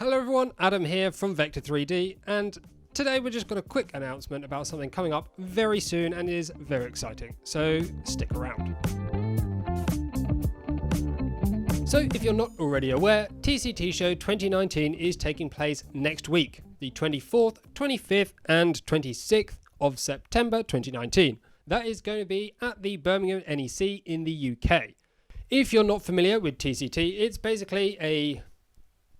Hello everyone, Adam here from Vector 3D, and today we're just got a quick announcement about something coming up very soon and is very exciting, so stick around. So if you're not already aware, TCT Show 2019 is taking place next week, the 24th, 25th and 26th of September 2019. That is going to be at the Birmingham NEC in the UK. If you're not familiar with TCT, it's basically a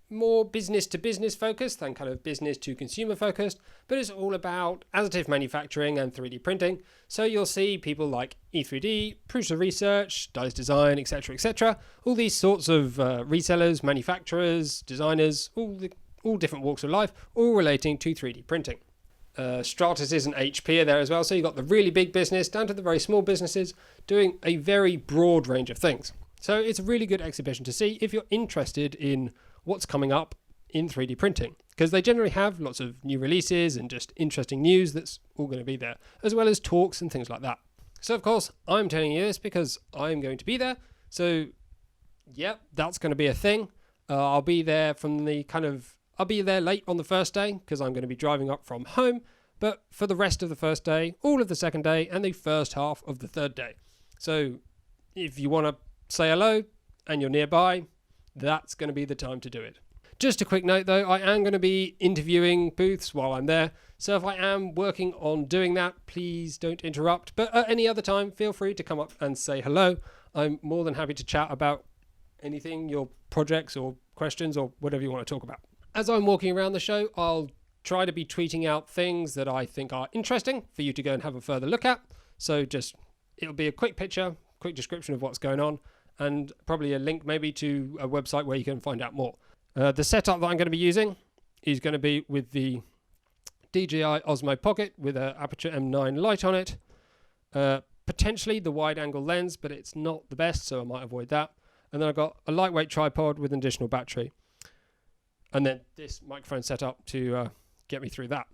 more business to business focused than kind of business to consumer focused, but it's all about additive manufacturing and 3D printing. So you'll see people like E3D, Prusa Research, Dice Design, etc., all these sorts of resellers, manufacturers, designers, all different walks of life, all relating to 3D printing. Stratasys and HP are there as well, so you've got the really big business down to the very small businesses doing a very broad range of things. So it's a really good exhibition to see if you're interested in what's coming up in 3D printing, because they generally have lots of new releases and just interesting news that's all going to be there, as well as talks and things like that. So of course I'm telling you this because I'm going to be there, so yeah, that's going to be a thing. I'll be there I'll be there late on the first day because I'm going to be driving up from home, but for the rest of the first day, all of the second day and the first half of the third day. So if you want to say hello and you're nearby, that's going to be the time to do it. Just a quick note though, I am going to be interviewing booths while I'm there, so if I am working on doing that, please don't interrupt, but at any other time feel free to come up and say hello. I'm more than happy to chat about anything, your projects or questions or whatever you want to talk about. As I'm walking around the show, I'll try to be tweeting out things that I think are interesting for you to go and have a further look at, so it'll be a quick picture, quick description of what's going on, and probably a link maybe to a website where you can find out more. The setup that I'm going to be using is going to be with the DJI Osmo Pocket with an Aperture M9 light on it. Potentially the wide angle lens, but it's not the best, so I might avoid that. And then I've got a lightweight tripod with an additional battery. And then this microphone setup to get me through that.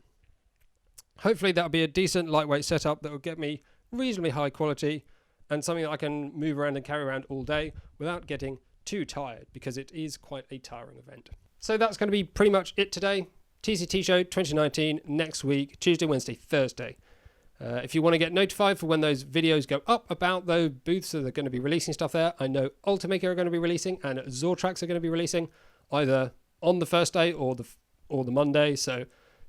Hopefully that'll be a decent lightweight setup that will get me reasonably high quality and something that I can move around and carry around all day without getting too tired, because it is quite a tiring event. So that's going to be pretty much it today. TCT Show 2019 next week, Tuesday, Wednesday, Thursday. If you want to get notified for when those videos go up about those booths that are going to be releasing stuff there, I know Ultimaker are going to be releasing and Zortrax are going to be releasing either on the first day or the Monday. So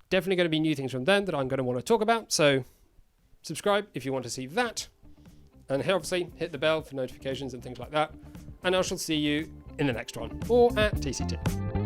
definitely going to be new things from them that I'm going to want to talk about. So subscribe if you want to see that. And obviously hit the bell for notifications and things like that. And I shall see you in the next one or at TCT.